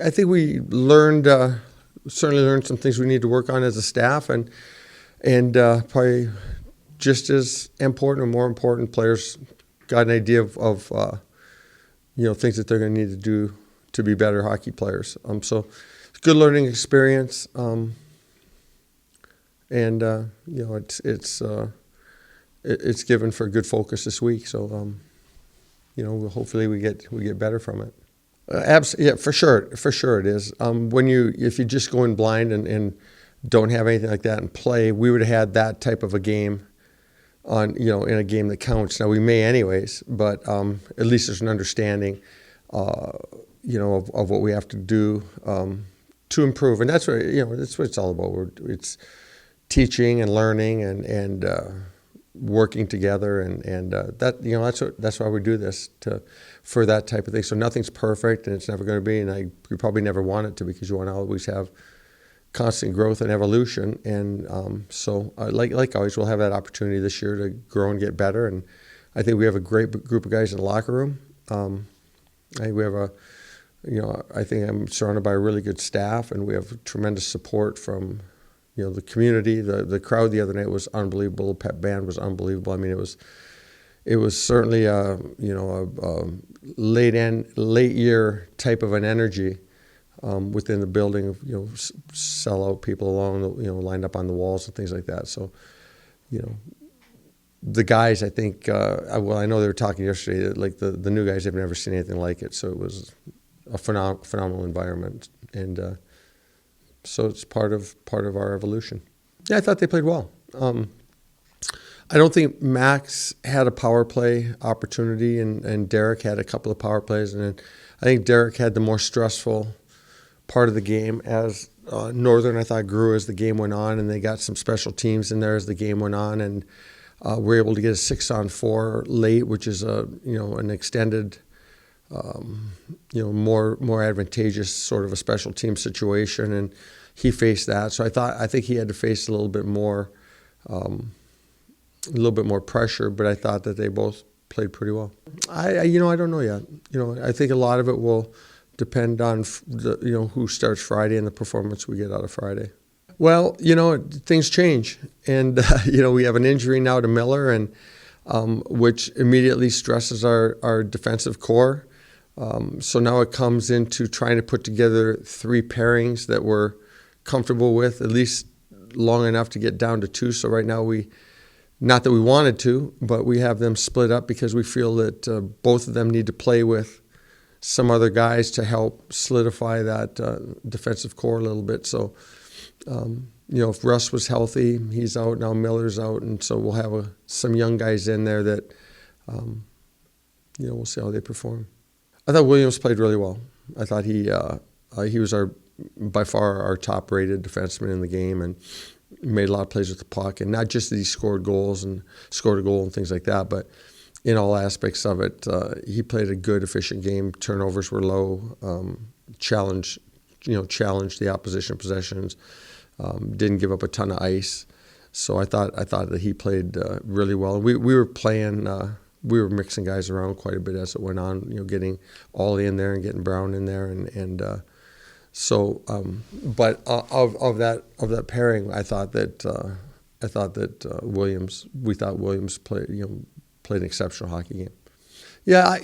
I think we learned certainly learned some things we need to work on as a staff, and probably just as important or more important, players got an idea of things that they're going to need to do to be better hockey players. So it's a good learning experience, and it's given for a good focus this week. So hopefully we get better from it. Yeah, for sure it is. If you just go in blind and don't have anything like that in play, we would have had that type of a game in a game that counts. Now we may anyways, but at least there's an understanding, of what we have to do to improve, and that's what it's all about. It's teaching and learning and working together, and that's why we do this for that type of thing. So nothing's perfect, and it's never going to be, and you probably never want it to, because you want to always have constant growth and evolution. And so like always, we'll have that opportunity this year to grow and get better. And I think we have a great group of guys in the locker room. I think we have I think I'm surrounded by a really good staff, and we have tremendous support from the community. The crowd the other night was unbelievable. Pep band was unbelievable. I mean, it was certainly a late year type of an energy within the building of sellout people along lined up on the walls and things like that. So the guys, I think I know they were talking yesterday, like the new guys have never seen anything like it. So it was a phenomenal environment, and so it's part of our evolution. Yeah, I thought they played well. I don't think Max had a power play opportunity, and Derek had a couple of power plays, and then I think Derek had the more stressful part of the game, as Northern, I thought, grew as the game went on, and they got some special teams in there as the game went on, and we're able to get a 6-on-4 late, which is an extended, more advantageous sort of a special team situation, and he faced that. So I think he had to face a little bit more pressure, but I thought that they both played pretty well. I don't know yet. I think a lot of it will depend on who starts Friday and the performance we get out of Friday. Well, things change, and we have an injury now to Miller, and which immediately stresses our defensive core. So now it comes into trying to put together 3 pairings that we're comfortable with, at least long enough to get down to 2. So right now not that we wanted to, but we have them split up because we feel that both of them need to play with some other guys to help solidify that defensive core a little bit. So, if Russ was healthy, he's out now. Miller's out, and so we'll have some young guys in there that, we'll see how they perform. I thought Williams played really well. I thought he was by far our top-rated defenseman in the game, and made a lot of plays with the puck. And not just that he scored a goal and things like that, but in all aspects of it, he played a good, efficient game. Turnovers were low. Challenged the opposition possessions. Didn't give up a ton of ice. So I thought that he played really well. We were playing. We were mixing guys around quite a bit as it went on. Getting Ollie in there and getting Brown in there, and so. But of that pairing, I thought that Williams. We thought Williams played an exceptional hockey game. Yeah,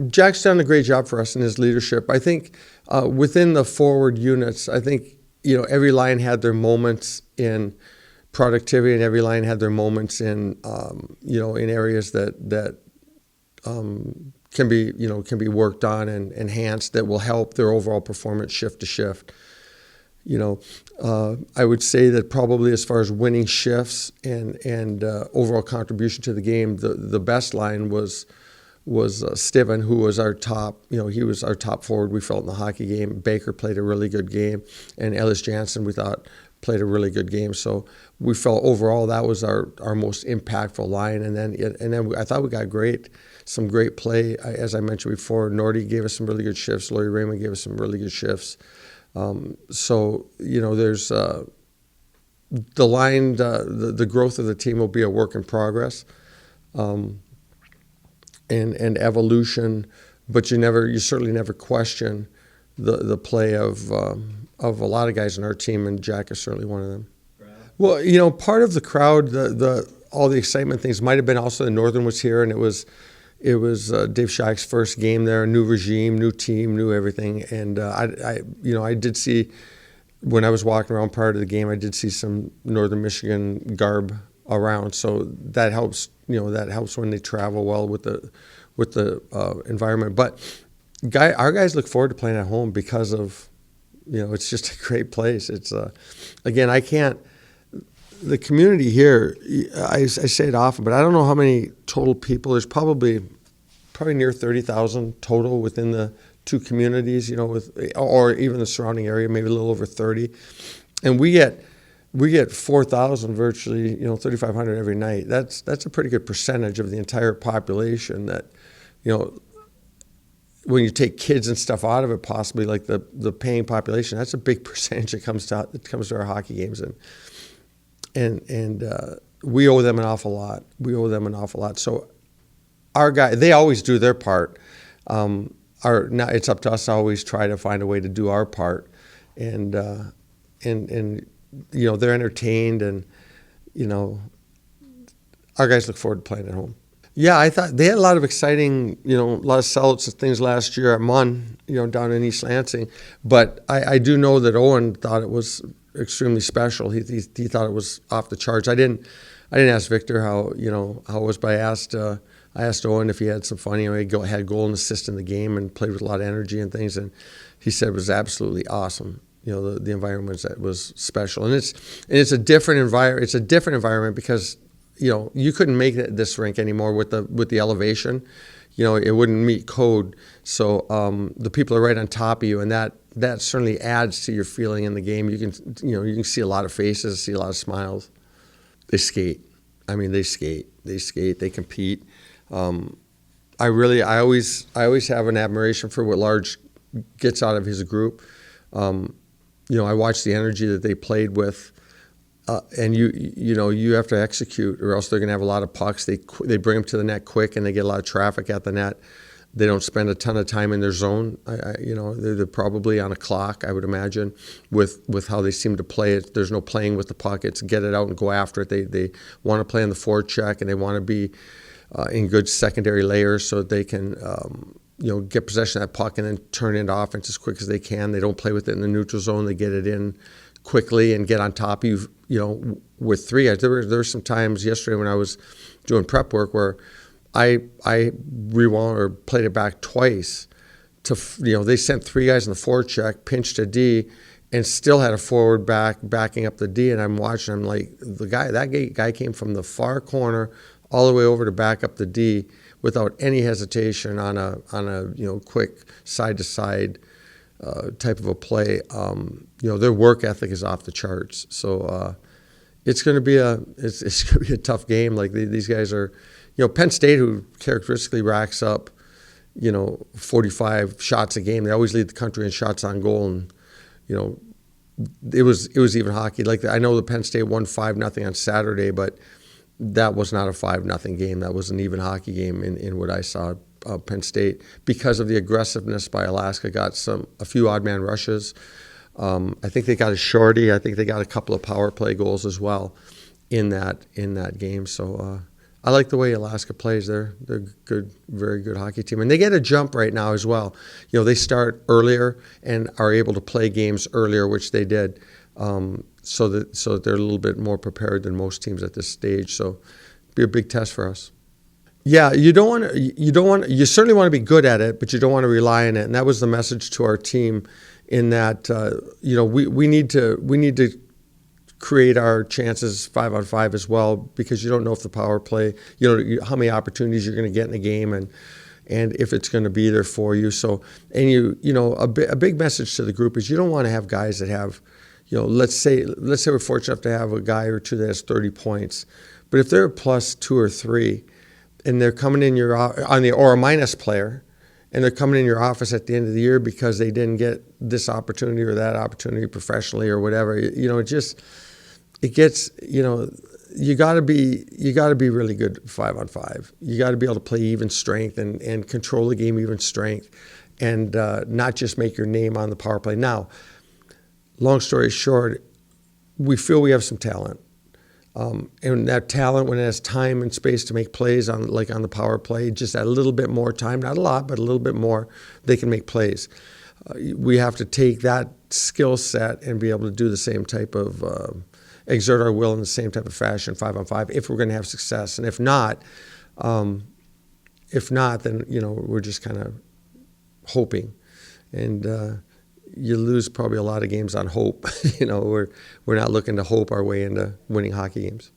Jack's done a great job for us in his leadership. I think within the forward units, I think every line had their moments in productivity, and every line had their moments in in areas that can be worked on and enhanced, that will help their overall performance shift to shift. I would say that probably as far as winning shifts and overall contribution to the game, the best line was Stiven, who was our top. He was our top forward, we felt, in the hockey game. Baker played a really good game, and Ellis Jansen, we thought, played a really good game. So we felt overall that was our most impactful line. And then I thought we got some great play. As I mentioned before, Nordy gave us some really good shifts. Laurie Raymond gave us some really good shifts. So there's the line. The growth of the team will be a work in progress, and evolution. But you certainly never question the play of a lot of guys in our team, and Jack is certainly one of them. Well, part of the crowd, the all the excitement things might have been also the Northern was here, and it was Dave Shack's first game there, new regime, new team, new everything, and I did see when I was walking around prior to the game, I did see some Northern Michigan garb around, so that helps. That helps when they travel well with the environment. But our guys look forward to playing at home because of it's just a great place. It's again, I can't. The community here, I say it often, but I don't know how many total people. There's probably near 30,000 total within the two communities, or even the surrounding area, maybe a little over 30. And we get 4,000 virtually, 3,500 every night. That's a pretty good percentage of the entire population that, when you take kids and stuff out of it, possibly like the paying population, that's a big percentage that comes to our hockey games. And we owe them an awful lot. So our guy, they always do their part. Now it's up to us to always try to find a way to do our part. And they're entertained, and our guys look forward to playing at home. Yeah, I thought they had a lot of exciting, a lot of sellouts and things last year at Munn, down in East Lansing. But I do know that Owen thought it was extremely special. He thought it was off the charts. I didn't ask Victor how it was, but I asked Owen if he had some fun. He had goal and assist in the game and played with a lot of energy and things, and he said it was absolutely awesome. The environment was special, and it's a different environment. It's a different environment because you couldn't make this rink anymore with the elevation. It wouldn't meet code. So the people are right on top of you, and that certainly adds to your feeling in the game. You can see a lot of faces, see a lot of smiles. They skate. I mean, they skate. They compete. I always have an admiration for what Large gets out of his group. I watched the energy that they played with. And you have to execute, or else they're going to have a lot of pucks. They bring them to the net quick, and they get a lot of traffic at the net. They don't spend a ton of time in their zone. They're probably on a clock, I would imagine, with how they seem to play it. There's no playing with the puck. It's get it out and go after it. They want to play on the forecheck, and they want to be in good secondary layers so that they can get possession of that puck and then turn it into offense as quick as they can. They don't play with it in the neutral zone. They get it in quickly and get on top of you, with three guys. There were some times yesterday when I was doing prep work where I rewound or played it back twice to, they sent three guys in the forecheck, pinched a D, and still had a forward backing up the D, and I'm watching, I'm like, that guy came from the far corner all the way over to back up the D without any hesitation on a quick side-to-side type of a play. Their work ethic is off the charts. So it's going to be a tough game. Like these guys are, Penn State, who characteristically racks up, 45 shots a game. They always lead the country in shots on goal, and it was even hockey. Like I know the Penn State won 5-0 on Saturday, but that was not a 5-0 game. That was an even hockey game in what I saw. Penn State, because of the aggressiveness by Alaska, got a few odd man rushes. I think they got a shorty. I think they got a couple of power play goals as well in that game. So I like the way Alaska plays. They're good, very good hockey team, and they get a jump right now as well. They start earlier and are able to play games earlier, which they did, so that they're a little bit more prepared than most teams at this stage. So it'll be a big test for us. Yeah, you certainly want to be good at it, but you don't want to rely on it. And that was the message to our team, in that we need to create our chances 5-on-5 as well, because you don't know if the power play, how many opportunities you're going to get in the game, and if it's going to be there for you. So, and a big message to the group is you don't want to have guys that have, let's say we're fortunate enough to have a guy or two that has 30 points, but if they're a plus 2 or 3. And they're coming in or a minus player, and they're coming in your office at the end of the year because they didn't get this opportunity or that opportunity professionally or whatever. You got to be really good 5-on-5. You got to be able to play even strength and control the game even strength and not just make your name on the power play. Now, long story short, we feel we have some talent. And that talent, when it has time and space to make plays on the power play, just a little bit more time, not a lot, but a little bit more, they can make plays. We have to take that skill set and be able to do the same type of, exert our will in the same type of fashion, 5-on-5, if we're going to have success. And if not, then we're just kind of hoping, and you lose probably a lot of games on hope. We're not looking to hope our way into winning hockey games.